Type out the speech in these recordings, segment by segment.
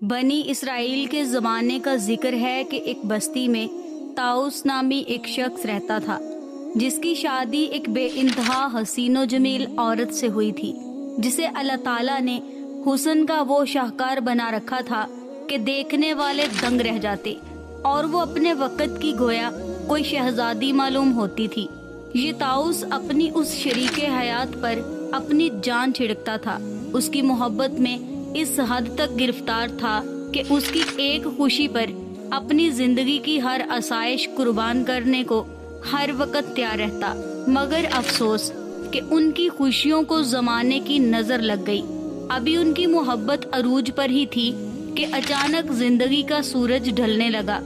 بنی اسرائیل کے زمانے کا ذکر ہے کہ ایک بستی میں طاؤس نامی ایک شخص رہتا تھا جس کی شادی ایک بے انتہا حسین و جمیل عورت سے ہوئی تھی، جسے اللہ تعالیٰ نے حسن کا وہ شاہکار بنا رکھا تھا کہ دیکھنے والے دنگ رہ جاتے، اور وہ اپنے وقت کی گویا کوئی شہزادی معلوم ہوتی تھی۔ یہ طاؤس اپنی اس شریک حیات پر اپنی جان چھڑکتا تھا، اس کی محبت میں اس حد تک گرفتار تھا کہ اس کی ایک خوشی پر اپنی زندگی کی ہر آسائش قربان کرنے کو ہر وقت تیار رہتا، مگر افسوس کہ ان کی خوشیوں کو زمانے کی نظر لگ گئی۔ ابھی ان کی محبت عروج پر ہی تھی کہ اچانک زندگی کا سورج ڈھلنے لگا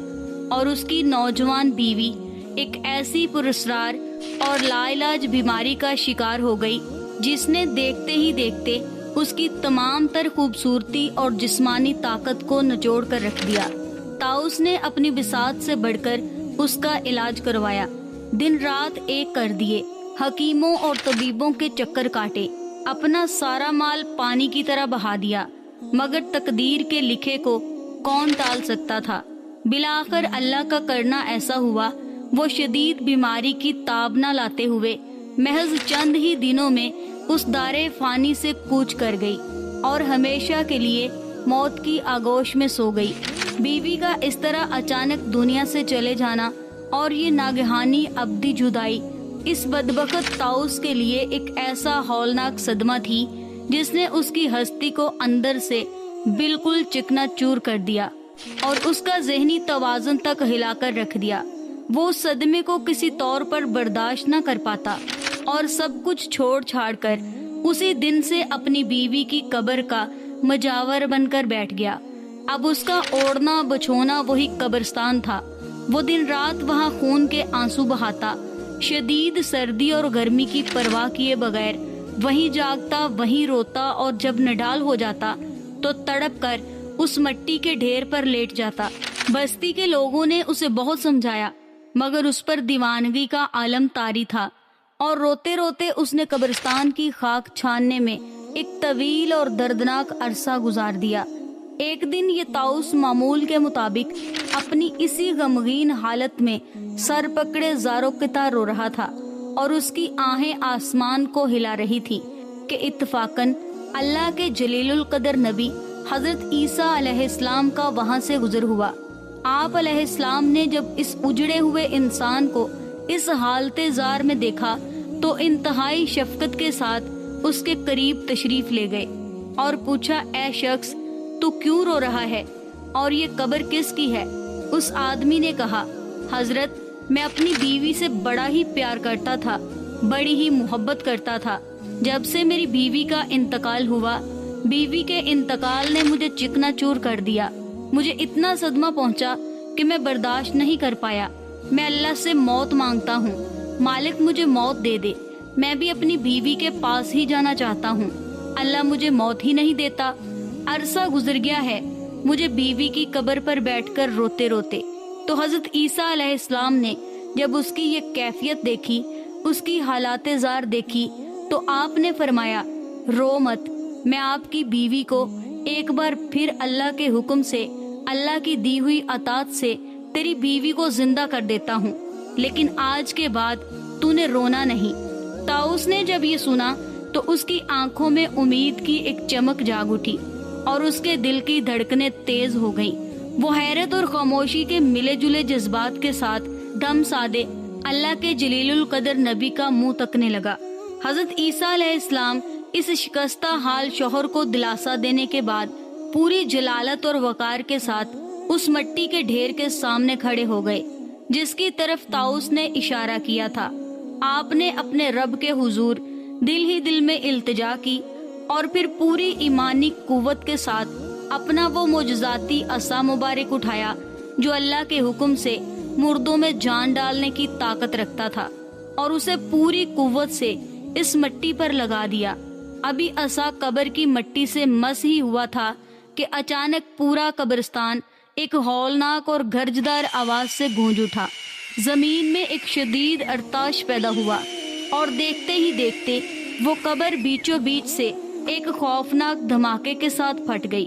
اور اس کی نوجوان بیوی ایک ایسی پراسرار اور لا علاج بیماری کا شکار ہو گئی جس نے دیکھتے ہی دیکھتے اس کی تمام تر خوبصورتی اور جسمانی طاقت کو نچوڑ کر رکھ دیا۔ طاؤس نے اپنی بساط سے بڑھ کر اس کا علاج کروایا، دن رات ایک کر دیے، حکیموں اور طبیبوں کے چکر کاٹے، اپنا سارا مال پانی کی طرح بہا دیا، مگر تقدیر کے لکھے کو کون ٹال سکتا تھا؟ بالآخر اللہ کا کرنا ایسا ہوا، وہ شدید بیماری کی تاب نہ لاتے ہوئے محض چند ہی دنوں میں اس دارے فانی سے کوچ کر گئی اور ہمیشہ کے لیے موت کی آغوش میں سو گئی۔ بیوی کا اس طرح اچانک دنیا سے چلے جانا اور یہ ناگہانی ابدی جدائی اس بدبخت طاؤس کے لیے ایک ایسا ہولناک صدمہ تھی جس نے اس کی ہستی کو اندر سے بالکل چکنا چور کر دیا اور اس کا ذہنی توازن تک ہلا کر رکھ دیا۔ وہ صدمے کو کسی طور پر برداشت نہ کر پاتا اور سب کچھ چھوڑ چھاڑ کر اسی دن سے اپنی بیوی کی قبر کا مجاور بن کر بیٹھ گیا۔ اب اس کا اوڑھنا بچھونا وہی قبرستان تھا۔ وہ دن رات وہاں خون کے آنسو بہاتا، شدید سردی اور گرمی کی پرواہ کیے بغیر وہیں جاگتا، وہیں روتا، اور جب نڈال ہو جاتا تو تڑپ کر اس مٹی کے ڈھیر پر لیٹ جاتا۔ بستی کے لوگوں نے اسے بہت سمجھایا مگر اس پر دیوانگی کا عالم طاری تھا، اور روتے روتے اس نے قبرستان کی خاک چھاننے میں ایک طویل اور دردناک عرصہ گزار دیا۔ ایک دن یہ طاؤس معمول کے مطابق اپنی اسی غمگین حالت میں سر پکڑے زارو قطع رو رہا تھا اور اس کی آہیں آسمان کو ہلا رہی تھی کہ اتفاقاً اللہ کے جلیل القدر نبی حضرت عیسیٰ علیہ السلام کا وہاں سے گزر ہوا۔ آپ علیہ السلام نے جب اس اجڑے ہوئے انسان کو اس حالت زار میں دیکھا تو انتہائی شفقت کے ساتھ اس کے قریب تشریف لے گئے اور پوچھا، اے شخص، تو کیوں رو رہا ہے اور یہ قبر کس کی ہے؟ اس آدمی نے کہا، حضرت، میں اپنی بیوی سے بڑا ہی پیار کرتا تھا، بڑی ہی محبت کرتا تھا۔ جب سے میری بیوی کا انتقال ہوا، بیوی کے انتقال نے مجھے چکنا چور کر دیا۔ مجھے اتنا صدمہ پہنچا کہ میں برداشت نہیں کر پایا۔ میں اللہ سے موت مانگتا ہوں، مالک مجھے موت دے دے۔ میں بھی اپنی بیوی کے پاس ہی جانا چاہتا ہوں، اللہ مجھے موت ہی نہیں دیتا۔ عرصہ گزر گیا ہے مجھے بیوی کی قبر پر بیٹھ کر روتے روتے۔ تو حضرت عیسیٰ علیہ السلام نے جب اس کی یہ کیفیت دیکھی، اس کی حالات زار دیکھی، تو آپ نے فرمایا، رو مت، میں آپ کی بیوی کو ایک بار پھر اللہ کے حکم سے، اللہ کی دی ہوئی اطاعت سے تیری بیوی کو زندہ کر دیتا ہوں، لیکن آج کے بعد تو نے رونا نہیں۔ طاؤس نے جب یہ سنا تو اس کی آنکھوں میں امید کی ایک چمک جاگ اٹھی اور اس کے دل کی دھڑکنیں تیز ہو گئیں۔ وہ حیرت اور خاموشی کے ملے جلے جذبات کے ساتھ دم سادے اللہ کے جلیل القدر نبی کا منہ تکنے لگا۔ حضرت عیسیٰ علیہ السلام اس شکستہ حال شوہر کو دلاسا دینے کے بعد پوری جلالت اور وقار کے ساتھ اس مٹی کے ڈھیر کے سامنے کھڑے ہو گئے جس کی طرف طاؤس نے اشارہ کیا تھا۔ آپ نے اپنے رب کے حضور دل ہی دل میں التجا کی اور پھر پوری ایمانی قوت کے ساتھ اپنا وہ معجزاتی عصا مبارک اٹھایا جو اللہ کے حکم سے مردوں میں جان ڈالنے کی طاقت رکھتا تھا، اور اسے پوری قوت سے اس مٹی پر لگا دیا۔ ابھی عصا قبر کی مٹی سے مس ہی ہوا تھا کہ اچانک پورا قبرستان ایک ہولناک اور گرجدار آواز سے گونج اٹھا۔ زمین میں ایک شدید ارتعاش پیدا ہوا اور دیکھتے ہی دیکھتے وہ قبر بیچوں بیچ سے ایک خوفناک دھماکے کے ساتھ پھٹ گئی۔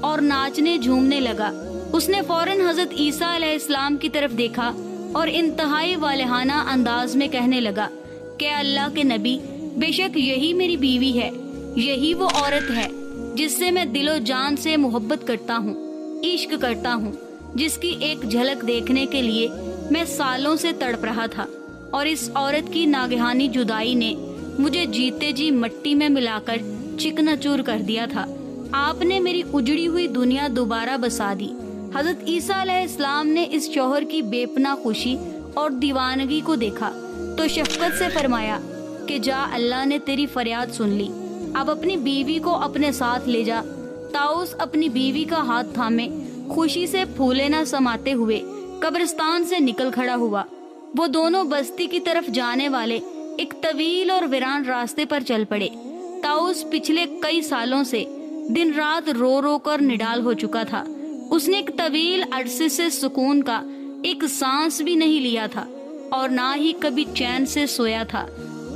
اور ناچنے جھومنے لگا۔ اس نے فوراً حضرت عیسیٰ علیہ السلام کی طرف دیکھا اور انتہائی والہانہ انداز میں کہنے لگا کہ اللہ کے نبی، بے شک یہی میری بیوی ہے، یہی وہ عورت ہے جس سے میں دل و جان سے محبت کرتا ہوں، عشق کرتا ہوں، جس کی ایک جھلک دیکھنے کے لیے میں سالوں سے تڑپ رہا تھا، اور اس عورت کی ناگہانی جدائی نے مجھے جیتے جی مٹی میں ملا کر چکنا چور کر دیا تھا۔ آپ نے میری اجڑی ہوئی دنیا دوبارہ بسا دی۔ حضرت عیسیٰ علیہ السلام نے اس شوہر کی بے پناہ خوشی اور دیوانگی کو دیکھا تو شفقت سے فرمایا کہ جا، اللہ نے تیری فریاد سن لی، اب اپنی بیوی کو اپنے ساتھ لے جا۔ طاؤس اپنی بیوی کا ہاتھ تھامے خوشی سے پھولے نہ سماتے ہوئے قبرستان سے نکل کھڑا ہوا۔ وہ دونوں بستی کی طرف جانے والے ایک طویل اور ویران راستے پر چل پڑے۔ طاؤس پچھلے کئی سالوں سے دن رات رو رو کر نڈال ہو چکا تھا۔ اس نے ایک طویل عرصے سے سکون کا ایک سانس بھی نہیں لیا تھا اور نہ ہی کبھی چین سے سویا تھا۔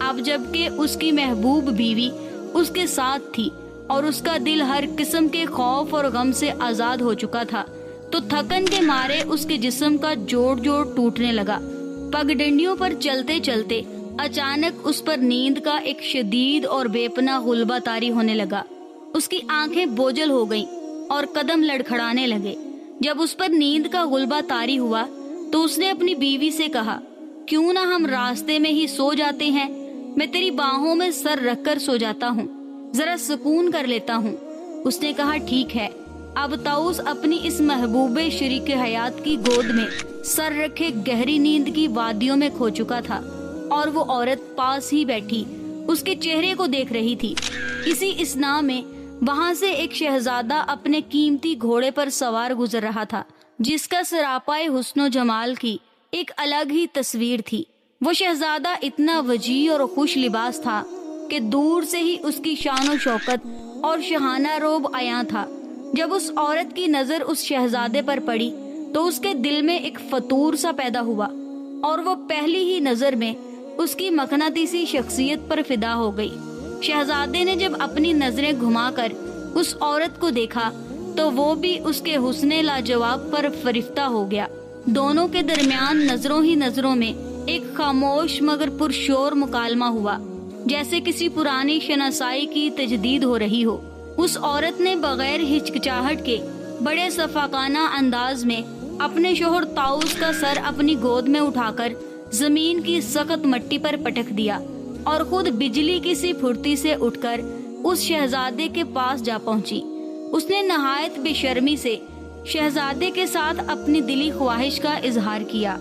اب جب کہ اس کی محبوب بیوی اس کے ساتھ تھی اور اس کا دل ہر قسم کے خوف اور غم سے آزاد ہو چکا تھا، تو تھکن کے مارے اس کے جسم کا جوڑ جوڑ ٹوٹنے لگا۔ پگڈنڈیوں پر چلتے چلتے اچانک اس پر نیند کا ایک شدید اور بے پناہ غلبہ طاری ہونے لگا۔ اس کی آنکھیں بوجھل ہو گئیں اور قدم لڑکھڑانے لگے۔ جب اس پر نیند کا غلبہ طاری ہوا تو اس نے اپنی بیوی سے کہا، کیوں نہ ہم راستے میں ہی سو جاتے ہیں؟ میں تیری باہوں میں سر رکھ کر سو جاتا ہوں، ذرا سکون کر لیتا ہوں۔ اس نے کہا، ٹھیک ہے۔ اب طاؤس اپنی اس محبوب شریک حیات کی گود میں سر رکھے گہری نیند کی وادیوں میں کھو چکا تھا، اور وہ عورت پاس ہی بیٹھی اس کے چہرے کو دیکھ رہی تھی۔ اسی اثنا میں وہاں سے ایک شہزادہ اپنے قیمتی گھوڑے پر سوار گزر رہا تھا، جس کا سراپائے حسن و جمال کی ایک الگ ہی تصویر تھی۔ وہ شہزادہ اتنا وجیح اور خوش لباس تھا کہ دور سے ہی اس کی شان و شوکت اور شاہانہ روب عیاں تھا۔ جب اس عورت کی نظر اس شہزادے پر پڑی تو اس کے دل میں ایک فطور سا پیدا ہوا، اور وہ پہلی ہی نظر میں اس کی مقناطیسی شخصیت پر فدا ہو گئی۔ شہزادے نے جب اپنی نظریں گھما کر اس عورت کو دیکھا تو وہ بھی اس کے حسن لاجواب پر فرفتہ ہو گیا۔ دونوں کے درمیان نظروں ہی نظروں میں ایک خاموش مگر پرشور مکالمہ ہوا، جیسے کسی پرانی شناسائی کی تجدید ہو رہی ہو۔ اس عورت نے بغیر ہچکچاہٹ کے بڑے صفاقانہ انداز میں اپنے شوہر طاؤس کا سر اپنی گود میں اٹھا کر زمین کی سخت مٹی پر پٹک دیا، اور خود بجلی کی سی پھرتی سے اٹھ کر اس شہزادے کے پاس جا پہنچی۔ اس نے نہایت بے شرمی سے شہزادے کے ساتھ اپنی دلی خواہش کا اظہار کیا۔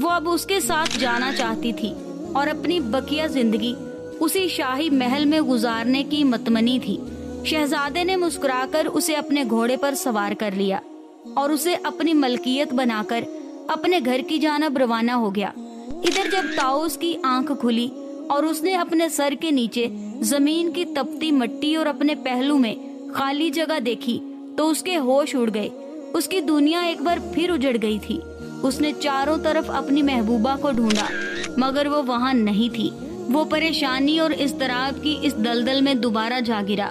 وہ اب اس کے ساتھ جانا چاہتی تھی اور اپنی بقیہ زندگی اسی شاہی محل میں گزارنے کی متمنی تھی۔ شہزادے نے مسکرا کر اسے اپنے گھوڑے پر سوار کر لیا اور اسے اپنی ملکیت بنا کر اپنے گھر کی جانب روانہ ہو گیا۔ ادھر جب طاؤس کی آنکھ کھلی اور اس نے اپنے سر کے نیچے زمین کی تپتی مٹی اور اپنے پہلو میں خالی جگہ دیکھی تو اس کے ہوش اڑ گئے۔ اس کی دنیا ایک بار پھر اجڑ گئی تھی۔ اس نے چاروں طرف اپنی محبوبہ کو ڈھونڈا مگر وہ وہاں نہیں تھی۔ وہ پریشانی اور اضطراب کی اس دلدل میں دوبارہ جا گرا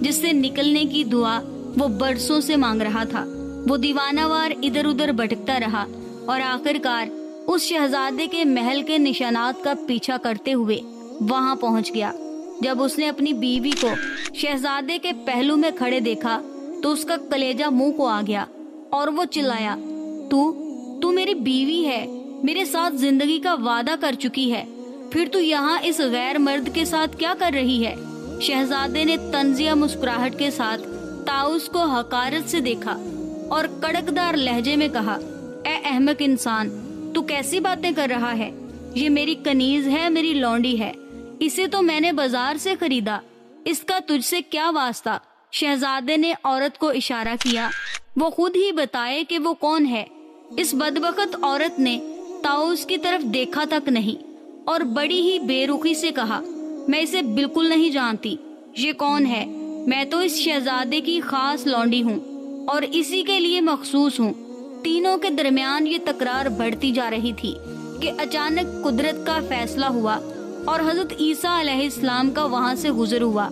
جس سے نکلنے کی دعا وہ برسوں سے مانگ رہا تھا۔ وہ دیوانہ وار ادھر ادھر بھٹکتا رہا اور آخرکار اس شہزادے کے محل کے نشانات کا پیچھا کرتے ہوئے وہاں پہنچ گیا۔ جب اس نے اپنی بیوی کو شہزادے کے پہلو میں کھڑے دیکھا تو اس کا کلیجہ منہ کو آ گیا اور وہ چلایا، تو میری بیوی ہے، میرے ساتھ زندگی کا وعدہ کر چکی ہے، پھر تو یہاں اس غیر مرد کے ساتھ کیا کر رہی ہے؟ شہزادے نے طنزیہ مسکراہٹ کے ساتھ طاؤس کو حقارت سے دیکھا اور کڑکدار لہجے میں کہا، اے احمق انسان، تو کیسی باتیں کر رہا ہے؟ یہ میری کنیز ہے، میری لونڈی ہے، اسے تو میں نے بازار سے خریدا، اس کا تجھ سے کیا واسطہ؟ شہزادے نے عورت کو اشارہ کیا، وہ خود ہی بتائے کہ وہ کون ہے۔ اس بدبخت عورت نے طاؤس کی طرف دیکھا تک نہیں اور بڑی ہی بے رخی سے کہا، میں اسے بالکل نہیں جانتی، یہ کون ہے؟ میں تو اس شہزادے کی خاص لونڈی ہوں اور اسی کے لیے مخصوص ہوں۔ تینوں کے درمیان یہ تکرار بڑھتی جا رہی تھی کہ اچانک قدرت کا فیصلہ ہوا اور حضرت عیسیٰ علیہ السلام کا وہاں سے گزر ہوا۔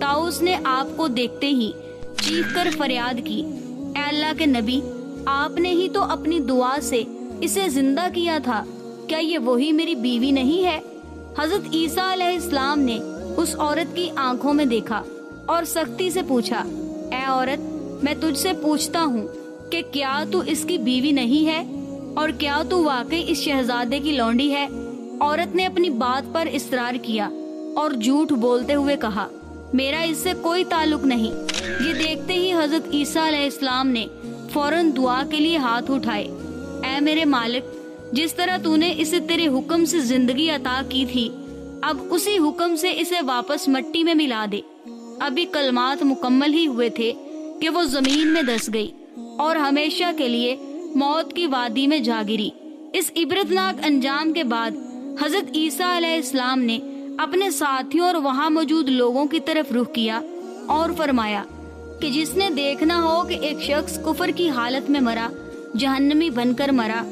طاؤس نے آپ کو دیکھتے ہی چیخ کر فریاد کی، اے اللہ کے نبی، آپ نے ہی تو اپنی دعا سے اسے زندہ کیا تھا، کیا یہ وہی میری بیوی نہیں ہے؟ حضرت عیسیٰ علیہ السلام نے اس عورت کی آنکھوں میں دیکھا اور سختی سے پوچھا، اے عورت، میں تجھ سے پوچھتا ہوں کہ کیا تو اس کی بیوی نہیں ہے، اور کیا تو واقعی اس شہزادے کی لونڈی ہے؟ عورت نے اپنی بات پر اصرار کیا اور جھوٹ بولتے ہوئے کہا، میرا اس سے کوئی تعلق نہیں۔ یہ دیکھتے ہی حضرت عیسیٰ علیہ السلام نے فوراً دعا کے لیے ہاتھ اٹھائے، اے میرے مالک، جس طرح تو نے اسے تیرے حکم سے زندگی عطا کی تھی، اب اسی حکم سے اسے واپس مٹی میں ملا دے۔ ابھی کلمات مکمل ہی ہوئے تھے کہ وہ زمین میں دس گئی اور ہمیشہ کے لیے موت کی وادی میں جا گری۔ اس عبرتناک انجام کے بعد حضرت عیسیٰ علیہ السلام نے اپنے ساتھیوں اور وہاں موجود لوگوں کی طرف رخ کیا اور فرمایا کہ جس نے دیکھنا ہو کہ ایک شخص کفر کی حالت میں مرا، جہنمی بن کر مرا،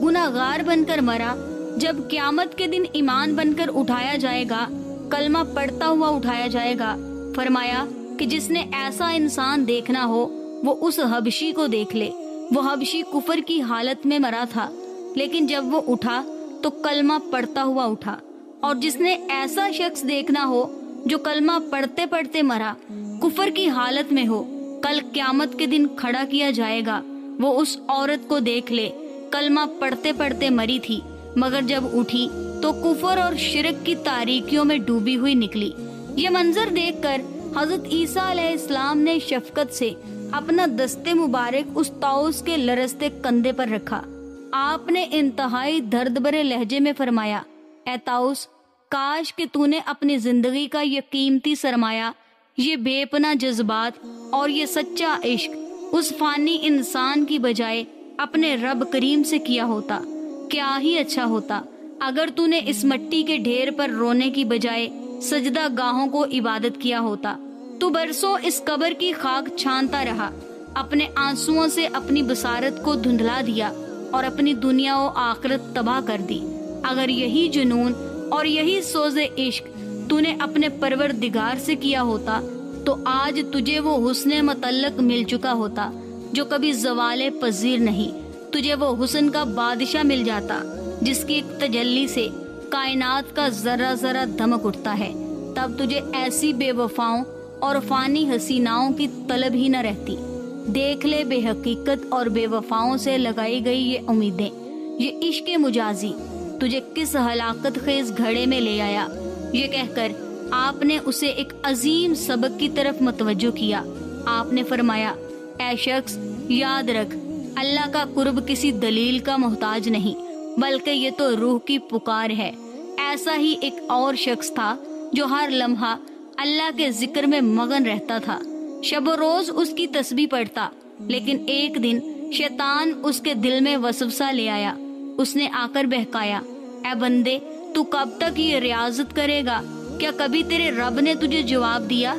گناہگار بن کر مرا، جب قیامت کے دن ایمان بن کر اٹھایا جائے گا، کلمہ پڑھتا ہوا اٹھایا جائے گا۔ فرمایا کہ جس نے ایسا انسان دیکھنا ہو وہ اس حبشی کو دیکھ لے۔ وہ حبشی کفر کی حالت میں مرا تھا، لیکن جب وہ اٹھا تو کلمہ پڑھتا ہوا اٹھا۔ اور جس نے ایسا شخص دیکھنا ہو جو کلمہ پڑھتے پڑھتے مرا، کفر کی حالت میں ہو، کل قیامت کے دن کھڑا کیا جائے گا، وہ اس عورت کو دیکھ لے۔ کلمہ پڑھتے پڑھتے مری تھی، مگر جب اٹھی تو کفر اور شرک کی تاریکیوں میں ڈوبی ہوئی نکلی۔ یہ منظر دیکھ کر حضرت عیسیٰ علیہ السلام نے شفقت سے اپنا دست مبارک اس طاؤس کے لرزتے کندھے پر رکھا۔ آپ نے انتہائی درد بھرے لہجے میں فرمایا، اے طاؤس، کاش کہ تو نے اپنی زندگی کا یہ قیمتی سرمایہ، یہ بے پناہ جذبات اور یہ سچا عشق اس فانی انسان کی بجائے اپنے رب کریم سے کیا ہوتا۔ کیا ہی اچھا ہوتا اگر تو نے اس مٹی کے ڈھیر پر رونے کی بجائے سجدہ گاہوں کو عبادت کیا ہوتا۔ تو برسوں اس قبر کی خاک چھانتا رہا، اپنے آنسوؤں سے اپنی بصارت کو دھندلا دیا اور اپنی دنیا و آخرت تباہ کر دی۔ اگر یہی جنون اور یہی سوز عشق تو نے اپنے پروردگار سے کیا ہوتا تو آج تجھے وہ حسن متعلق مل چکا ہوتا جو کبھی زوال پذیر نہیں۔ تجھے وہ حسن کا بادشاہ مل جاتا جس کی ایک تجلی سے کائنات کا ذرہ ذرہ دھمک اٹھتا ہے۔ تب تجھے ایسی بے وفاؤں اور فانی حسیناؤں کی طلب ہی نہ رہتی۔ دیکھ لے بے حقیقت اور بے وفاؤں سے لگائی گئی یہ امیدیں، یہ عشق مجازی تجھے کس ہلاکت خیز گھڑے میں لے آیا۔ یہ کہہ کر آپ نے اسے ایک عظیم سبق کی طرف متوجہ کیا۔ آپ نے فرمایا، اے شخص، یاد رکھ، اللہ کا قرب کسی دلیل کا محتاج نہیں، بلکہ یہ تو روح کی پکار ہے۔ ایسا ہی ایک اور شخص تھا جو ہر لمحہ اللہ کے ذکر میں مگن رہتا تھا، شب و روز اس کی تسبیح پڑھتا، لیکن ایک دن شیطان اس کے دل میں وسوسہ لے آیا۔ اس نے آ کر بہکایا، اے بندے، تو کب تک یہ ریاضت کرے گا؟ کیا کبھی تیرے رب نے تجھے جواب دیا؟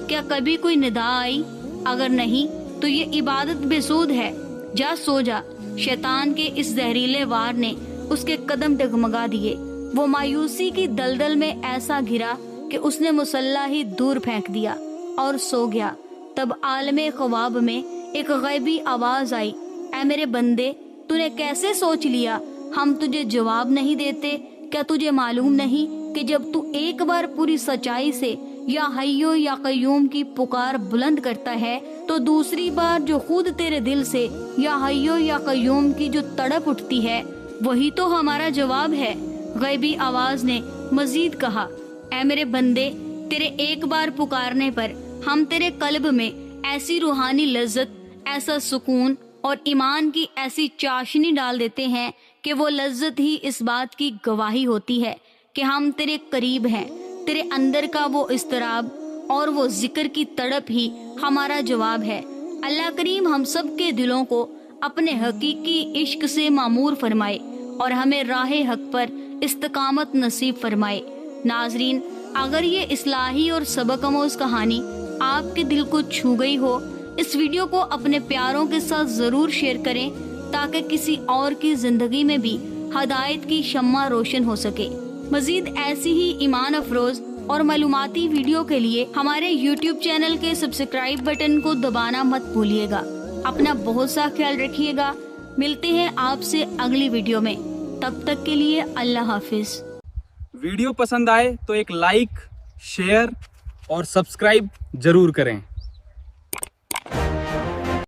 کیا کبھی کوئی ندا آئی؟ اگر نہیں تو یہ عبادت بے سود ہے، جا سو جا۔ شیطان کے اس زہریلے وار نے اس کے قدم ڈگمگا دیے۔ وہ مایوسی کی دلدل میں ایسا گھرا کہ اس نے مصلی ہی دور پھینک دیا اور سو گیا۔ تب عالم خواب میں ایک غیبی آواز آئی، اے میرے بندے، تو نے کیسے سوچ لیا ہم تجھے جواب نہیں دیتے؟ کیا تجھے معلوم نہیں کہ جب تو ایک بار پوری سچائی سے یا حیو یا قیوم کی پکار بلند کرتا ہے تو دوسری بار جو خود تیرے دل سے یا حیو یا قیوم کی جو تڑپ اٹھتی ہے وہی تو ہمارا جواب ہے۔ غیبی آواز نے مزید کہا، اے میرے بندے، تیرے ایک بار پکارنے پر ہم تیرے قلب میں ایسی روحانی لذت، ایسا سکون اور ایمان کی ایسی چاشنی ڈال دیتے ہیں کہ وہ لذت ہی اس بات کی گواہی ہوتی ہے کہ ہم تیرے قریب ہیں۔ تیرے اندر کا وہ اضطراب اور وہ ذکر کی تڑپ ہی ہمارا جواب ہے۔ اللہ کریم ہم سب کے دلوں کو اپنے حقیقی عشق سے معمور فرمائے اور ہمیں راہ حق پر استقامت نصیب فرمائے۔ ناظرین، اگر یہ اصلاحی اور سبق آموز کہانی آپ کے دل کو چھو گئی ہو، اس ویڈیو کو اپنے پیاروں کے ساتھ ضرور شیئر کریں تاکہ کسی اور کی زندگی میں بھی ہدایت کی شمع روشن ہو سکے۔ مزید ایسی ہی ایمان افروز اور معلوماتی ویڈیو کے لیے ہمارے YouTube چینل کے سبسکرائب بٹن کو دبانا مت بھولیے گا۔ اپنا بہت سا خیال رکھیے گا۔ ملتے ہیں آپ سے اگلی ویڈیو میں، تب تک کے لیے اللہ حافظ۔ ویڈیو پسند آئے تو ایک لائک، شیئر اور سبسکرائب ضرور کریں۔